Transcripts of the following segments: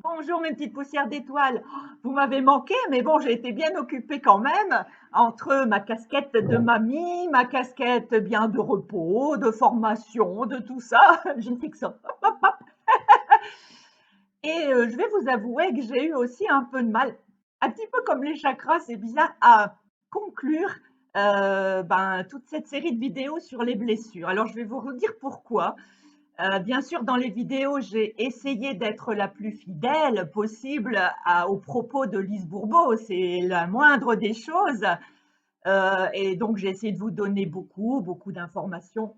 Bonjour mes petites poussières d'étoiles. Vous m'avez manqué, mais bon, j'ai été bien occupée quand même, entre ma casquette de mamie, ma casquette bien de repos, de formation, de tout ça. Je ne fais que ça. Hop, hop, hop. Et je vais vous avouer que j'ai eu aussi un peu de mal, un petit peu comme les chakras, c'est bizarre, à conclure toute cette série de vidéos sur les blessures. Alors je vais vous redire pourquoi. Bien sûr, dans les vidéos, j'ai essayé d'être la plus fidèle possible aux propos de Lise Bourbeau, c'est la moindre des choses, et donc j'ai essayé de vous donner beaucoup d'informations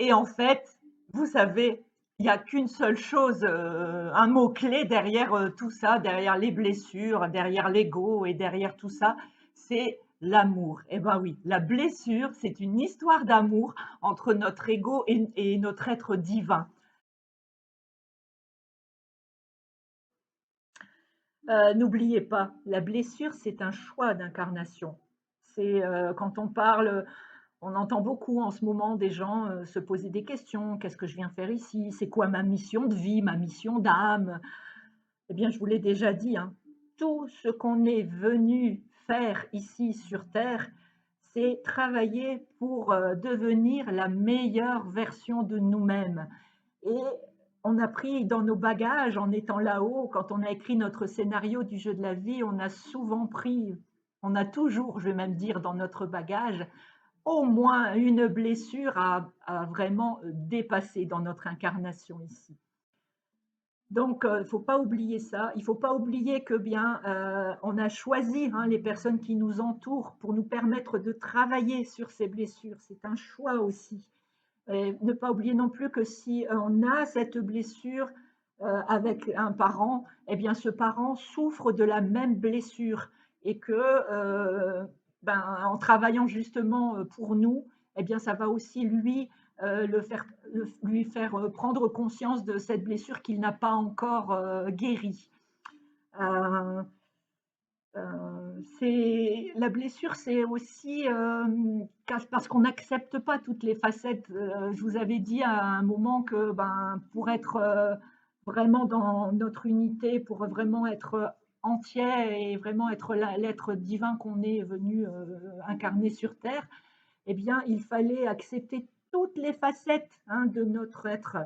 et en fait, vous savez, il y a qu'une seule chose, un mot-clé derrière, tout ça, derrière les blessures, derrière l'ego et derrière tout ça, c'est l'amour. Et ben oui, la blessure, c'est une histoire d'amour entre notre ego et notre être divin. N'oubliez pas, la blessure, c'est un choix d'incarnation. C'est, quand on parle, on entend beaucoup en ce moment des gens, se poser des questions: «Qu'est-ce que je viens faire ici? C'est quoi ma mission de vie, ma mission d'âme?» Eh bien, je vous l'ai déjà dit, hein, tout ce qu'on est venu faire ici sur terre, c'est travailler pour, devenir la meilleure version de nous-mêmes. Et on a pris dans nos bagages, en étant là-haut, quand on a écrit notre scénario du jeu de la vie, on a souvent pris, on a toujours, je vais même dire, dans notre bagage, au moins une blessure à vraiment dépasser dans notre incarnation ici. Donc, il ne faut pas oublier ça. Il ne faut pas oublier que bien, on a choisi, hein, les personnes qui nous entourent pour nous permettre de travailler sur ces blessures. C'est un choix aussi. Et ne pas oublier non plus que si on a cette blessure avec un parent, eh bien ce parent souffre de la même blessure et que en travaillant justement pour nous, eh bien ça va aussi lui lui faire prendre conscience de cette blessure qu'il n'a pas encore guérie. Euh, c'est la blessure, c'est aussi, parce qu'on n'accepte pas toutes les facettes. Je vous avais dit à un moment que, pour être, vraiment dans notre unité, pour vraiment être entier et vraiment être l'être divin qu'on est venu, incarner sur terre, eh bien, il fallait accepter toutes les facettes, hein, de notre être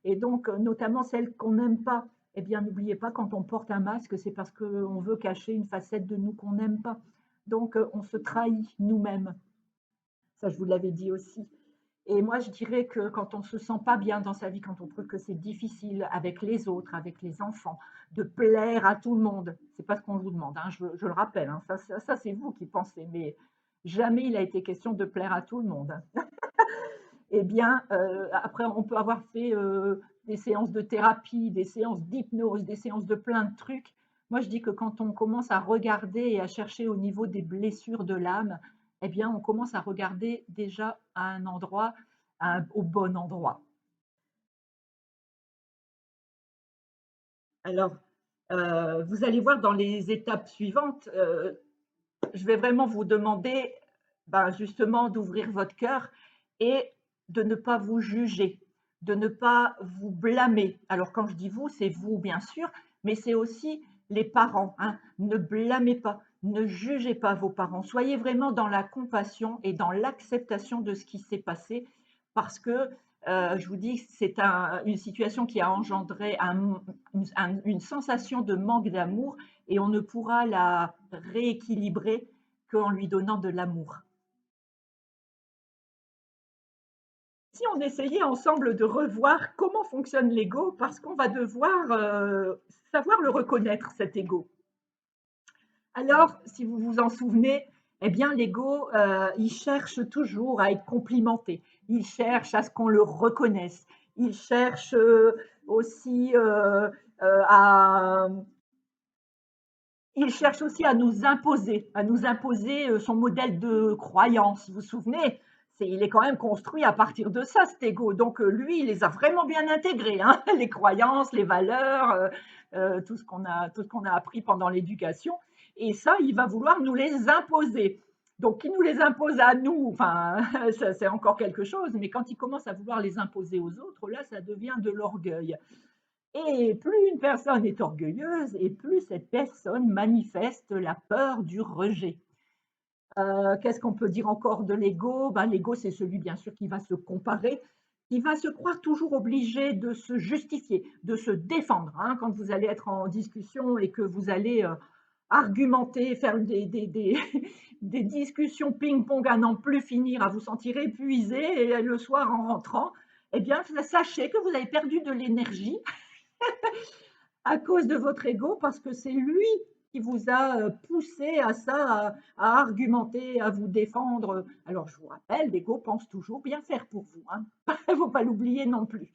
et donc notamment celles qu'on n'aime pas. Eh bien, n'oubliez pas, quand on porte un masque, c'est parce qu'on veut cacher une facette de nous qu'on n'aime pas. Donc, on se trahit nous-mêmes. Ça, je vous l'avais dit aussi. Et moi, je dirais que quand on se sent pas bien dans sa vie, quand on trouve que c'est difficile avec les autres, avec les enfants, de plaire à tout le monde, c'est pas ce qu'on vous demande, hein, je le rappelle, hein, ça c'est vous qui pensez, mais jamais il a été question de plaire à tout le monde, hein. Eh bien, après, on peut avoir fait des séances de thérapie, des séances d'hypnose, des séances de plein de trucs. Moi, je dis que quand on commence à regarder et à chercher au niveau des blessures de l'âme, eh bien, on commence à regarder déjà à un endroit, au bon endroit. Alors, vous allez voir dans les étapes suivantes, je vais vraiment vous demander, justement d'ouvrir votre cœur et de ne pas vous juger, de ne pas vous blâmer. Alors quand je dis vous, c'est vous bien sûr, mais c'est aussi les parents, hein. Ne blâmez pas, ne jugez pas vos parents. Soyez vraiment dans la compassion et dans l'acceptation de ce qui s'est passé parce que, je vous dis, c'est une situation qui a engendré une sensation de manque d'amour et on ne pourra la rééquilibrer qu'en lui donnant de l'amour. Si on essayait ensemble de revoir comment fonctionne l'ego, parce qu'on va devoir savoir le reconnaître, cet ego. Alors, si vous vous en souvenez, eh bien, l'ego, il cherche toujours à être complimenté. Il cherche à ce qu'on le reconnaisse. Il cherche aussi à Il cherche aussi à nous imposer, son modèle de croyance. Vous vous souvenez? Il est quand même construit à partir de ça, cet ego. Donc, lui, il les a vraiment bien intégrés, hein, les croyances, les valeurs, tout ce qu'on a appris pendant l'éducation et ça, il va vouloir nous les imposer. Donc, qu'il nous les impose à nous, enfin, ça, c'est encore quelque chose, mais quand il commence à vouloir les imposer aux autres, là, ça devient de l'orgueil. Et plus une personne est orgueilleuse et plus cette personne manifeste la peur du rejet. Qu'est-ce qu'on peut dire encore de l'ego? Ben, l'ego, c'est celui bien sûr qui va se comparer, qui va se croire toujours obligé de se justifier, de se défendre, hein. Quand vous allez être en discussion et que vous allez, argumenter, faire des des discussions ping-pong à n'en plus finir, à vous sentir épuisé et le soir en rentrant, eh bien, sachez que vous avez perdu de l'énergie à cause de votre ego, parce que c'est lui qui vous a poussé à ça, à argumenter, à vous défendre. Alors, je vous rappelle, l'ego pense toujours bien faire pour vous, hein. Il ne faut pas l'oublier non plus.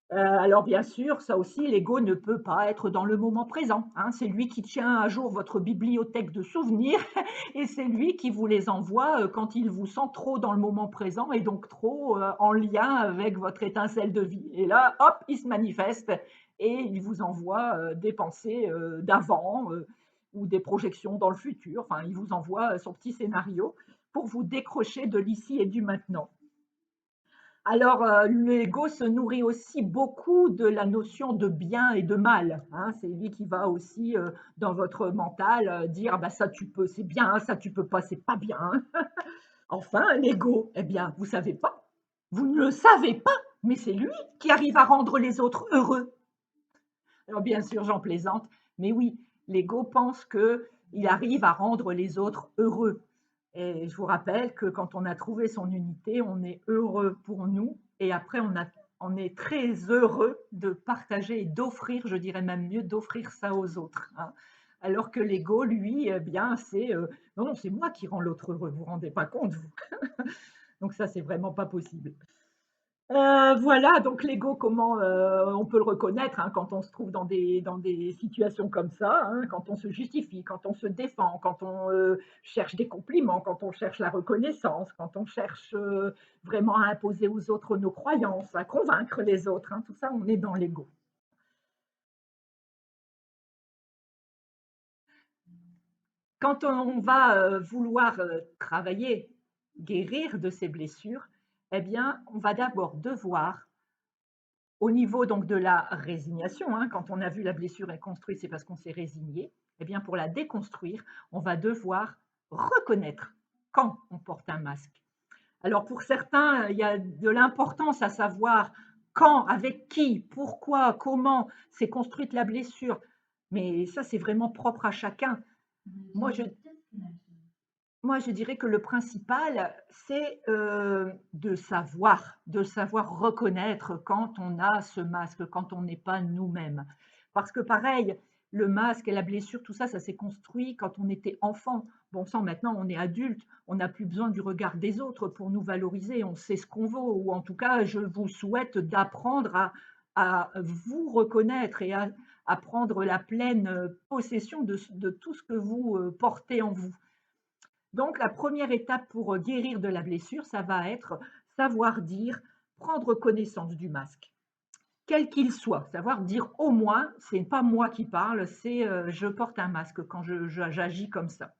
Alors bien sûr, ça aussi, l'ego ne peut pas être dans le moment présent, hein. C'est lui qui tient à jour votre bibliothèque de souvenirs et c'est lui qui vous les envoie, quand il vous sent trop dans le moment présent et donc trop, en lien avec votre étincelle de vie. Et là, hop, il se manifeste et il vous envoie, des pensées, d'avant, ou des projections dans le futur. Enfin, il vous envoie, son petit scénario pour vous décrocher de l'ici et du maintenant. Alors, l'ego se nourrit aussi beaucoup de la notion de bien et de mal, hein. C'est lui qui va aussi, dans votre mental, dire: «Bah, ça tu peux, c'est bien, ça tu peux pas, c'est pas bien, hein». Enfin, l'ego, eh bien, vous savez pas, vous ne le savez pas, mais c'est lui qui arrive à rendre les autres heureux. Alors bien sûr, j'en plaisante, mais oui, l'ego pense qu'il arrive à rendre les autres heureux. Et je vous rappelle que quand on a trouvé son unité, on est heureux pour nous et après on est très heureux de partager et d'offrir, je dirais même mieux, d'offrir ça aux autres, hein. Alors que l'ego, lui, eh bien, c'est non, non, c'est moi qui rends l'autre heureux, vous vous rendez pas compte, vous. Donc ça, c'est vraiment pas possible. Voilà, donc l'ego, comment, on peut le reconnaître, hein, quand on se trouve dans des situations comme ça, hein, quand on se justifie, quand on se défend, quand on, cherche des compliments, quand on cherche la reconnaissance, quand on cherche, vraiment à imposer aux autres nos croyances, à convaincre les autres, hein, tout ça, on est dans l'ego. Quand on va, vouloir, travailler, guérir de ses blessures, eh bien, on va d'abord devoir au niveau donc de la résignation, hein, quand on a vu la blessure est construite, c'est parce qu'on s'est résigné. Eh bien, pour la déconstruire, on va devoir reconnaître quand on porte un masque. Alors pour certains, il y a de l'importance à savoir quand, avec qui, pourquoi, comment s'est construite la blessure. Mais ça, c'est vraiment propre à chacun. Moi, je moi, je dirais que le principal, c'est, de savoir reconnaître quand on a ce masque, quand on n'est pas nous-mêmes. Parce que pareil, le masque et la blessure, tout ça, ça s'est construit quand on était enfant. Bon sang, maintenant on est adulte, on n'a plus besoin du regard des autres pour nous valoriser, on sait ce qu'on vaut ou en tout cas, je vous souhaite d'apprendre à vous reconnaître et à prendre la pleine, possession de tout ce que vous, portez en vous. Donc la première étape pour, guérir de la blessure, ça va être savoir dire, prendre connaissance du masque, quel qu'il soit. Savoir dire au moins: «C'est pas moi qui parle, c'est, je porte un masque quand j'agis comme ça».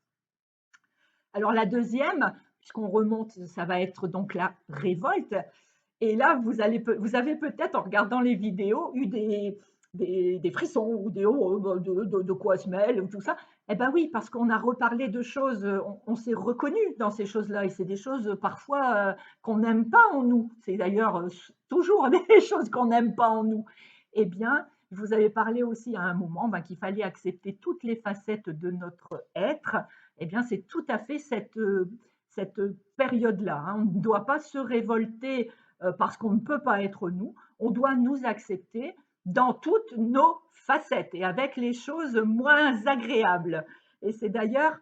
Alors la deuxième, puisqu'on remonte, ça va être donc la révolte et là vous avez peut-être en regardant les vidéos eu des frissons ou des «Oh, bah, de quoi se mêle?» ou tout ça. Eh ben oui, parce qu'on a reparlé de choses, on s'est reconnu dans ces choses-là et c'est des choses, parfois, qu'on n'aime pas en nous. C'est d'ailleurs, toujours des choses qu'on n'aime pas en nous. Eh bien, vous avez parlé aussi à un moment, ben, qu'il fallait accepter toutes les facettes de notre être. Eh bien, c'est tout à fait cette période-là, hein. On ne doit pas se révolter, parce qu'on ne peut pas être nous. On doit nous accepter dans toutes nos facettes et avec les choses moins agréables. Et c'est d'ailleurs,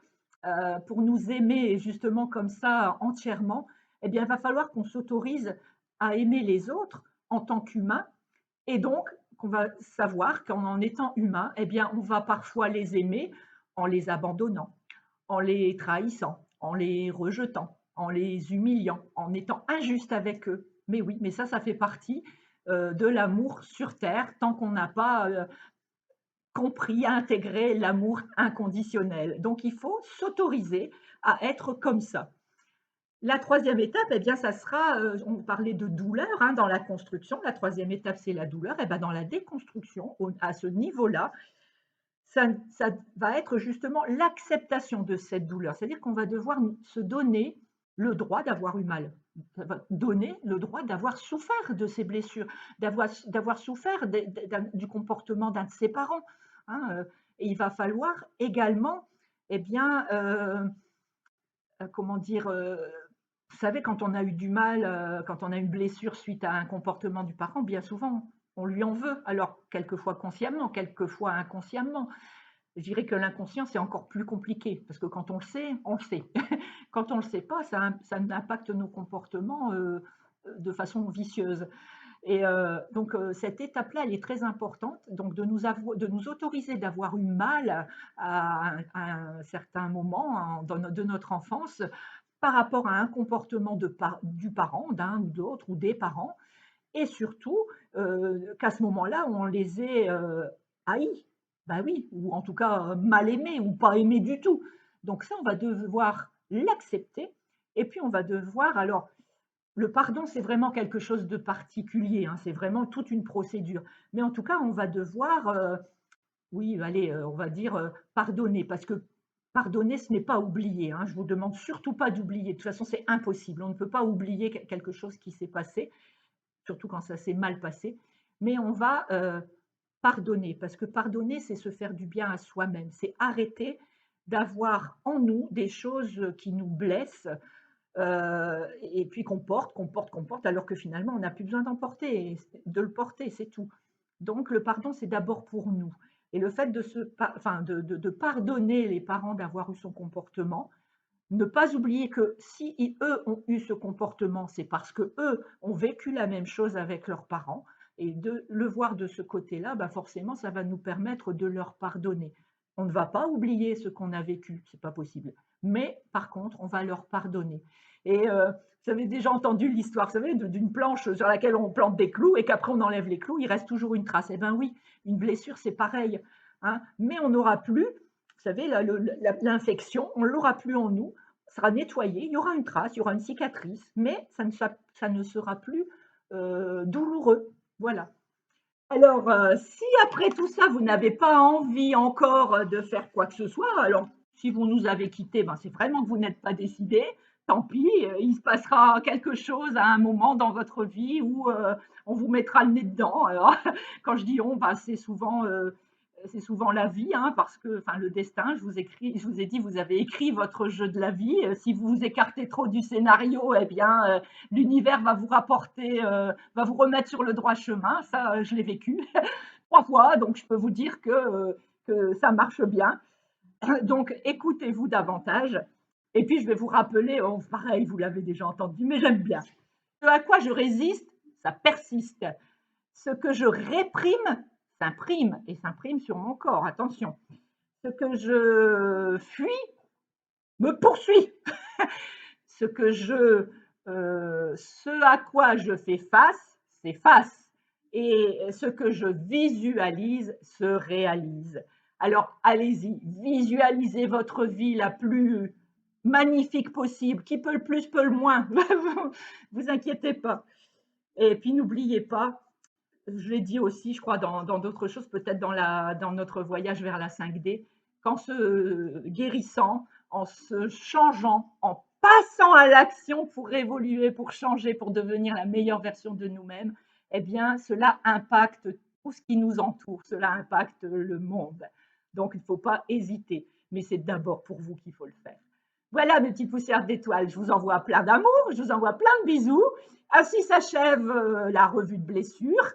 pour nous aimer justement comme ça entièrement, eh bien, il va falloir qu'on s'autorise à aimer les autres en tant qu'humains et donc qu'on va savoir qu'en étant humain, eh bien, on va parfois les aimer en les abandonnant, en les trahissant, en les rejetant, en les humiliant, en étant injuste avec eux. Mais oui, mais ça fait partie, de l'amour sur terre tant qu'on n'a pas, compris, intégré l'amour inconditionnel. Donc il faut s'autoriser à être comme ça. La troisième étape, eh bien, ça sera, on parlait de douleur, hein, dans la construction. La troisième étape, c'est la douleur. Et ben, dans la déconstruction, à ce niveau-là, ça va être justement l'acceptation de cette douleur. C'est-à-dire qu'on va devoir se donner le droit d'avoir eu mal. Ça va donner le droit d'avoir souffert de ces blessures, d'avoir souffert du comportement d'un de ses parents, hein, et il va falloir également, eh bien, comment dire? Vous savez, quand on a eu du mal, quand on a une blessure suite à un comportement du parent, bien souvent, on lui en veut. Alors, quelquefois consciemment, quelquefois inconsciemment. Je dirais que l'inconscient, c'est encore plus compliqué, parce que quand on le sait, on le sait. Quand on ne le sait pas, ça impacte nos comportements, de façon vicieuse. Et donc cette étape-là, elle est très importante, donc de nous autoriser d'avoir eu mal à un certain moment de notre enfance par rapport à un comportement du parent, d'un ou d'autre ou des parents, et surtout, qu'à ce moment-là, on les ait, haïs. Bah oui, ou en tout cas, mal aimés ou pas aimés du tout. Donc ça, on va devoir l'accepter et puis on va devoir alors le pardon, c'est vraiment quelque chose de particulier, hein, c'est vraiment toute une procédure. Mais en tout cas, on va devoir, oui, allez, on va dire, pardonner parce que pardonner, ce n'est pas oublier, hein. Je vous demande surtout pas d'oublier. De toute façon, c'est impossible. On ne peut pas oublier quelque chose qui s'est passé, surtout quand ça s'est mal passé. Mais on va, pardonner parce que pardonner, c'est se faire du bien à soi-même. C'est arrêter d'avoir en nous des choses, qui nous blessent, et puis qu'on porte, alors que finalement on n'a plus besoin d'en porter, de le porter, c'est tout. Donc le pardon, c'est d'abord pour nous et le fait de se pa enfin de pardonner les parents d'avoir eu son comportement, ne pas oublier que si eux ont eu ce comportement, c'est parce que eux ont vécu la même chose avec leurs parents et de le voir de ce côté-là, bah, forcément ça va nous permettre de leur pardonner. On ne va pas oublier ce qu'on a vécu, c'est pas possible. Mais par contre, on va leur pardonner et vous avez déjà entendu l'histoire, vous savez, d'une planche sur laquelle on plante des clous et qu'après on enlève les clous, il reste toujours une trace. Eh ben oui, une blessure, c'est pareil, hein, mais on n'aura plus, vous savez, l'infection, on l'aura plus en nous, sera nettoyé, il y aura une trace, il y aura une cicatrice, mais ça ne sera plus, douloureux. Voilà. Alors, si après tout ça, vous n'avez pas envie encore, de faire quoi que ce soit, alors si vous nous avez quittés, ben, c'est vraiment que vous n'êtes pas décidés. Tant pis, il se passera quelque chose à un moment dans votre vie où, on vous mettra le nez dedans. Alors, quand je dis «on», ben, c'est souvent la vie, hein, parce que enfin le destin, je vous ai dit, vous avez écrit votre jeu de la vie. Si vous vous écartez trop du scénario, eh bien, l'univers va vous rapporter, va vous remettre sur le droit chemin. Ça, je l'ai vécu 3 fois, donc je peux vous dire que ça marche bien. Donc écoutez-vous davantage et puis je vais vous rappeler, oh, pareil, vous l'avez déjà entendu, mais j'aime bien. Ce à quoi je résiste, ça persiste. Ce que je réprime s'imprime et s'imprime sur mon corps, attention. Ce que je fuis me poursuit. Ce que ce à quoi je fais face s'efface et ce que je visualise se réalise. Alors allez-y, visualisez votre vie la plus magnifique possible. Qui peut le plus, peut le moins. Vous inquiétez pas. Et puis n'oubliez pas, je l'ai dit aussi, je crois, dans d'autres choses, peut-être dans notre voyage vers la 5D, qu'en se guérissant, en se changeant, en passant à l'action pour évoluer, pour changer, pour devenir la meilleure version de nous-mêmes, eh bien, cela impacte tout ce qui nous entoure, cela impacte le monde. Donc, il ne faut pas hésiter, mais c'est d'abord pour vous qu'il faut le faire. Voilà mes petites poussières d'étoiles, je vous envoie plein d'amour, je vous envoie plein de bisous. Ainsi s'achève la revue de blessures.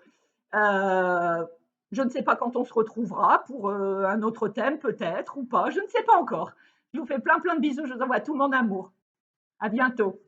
Je ne sais pas quand on se retrouvera pour un autre thème peut-être ou pas, je ne sais pas encore. Je vous fais plein plein de bisous, je vous envoie tout mon amour. À bientôt.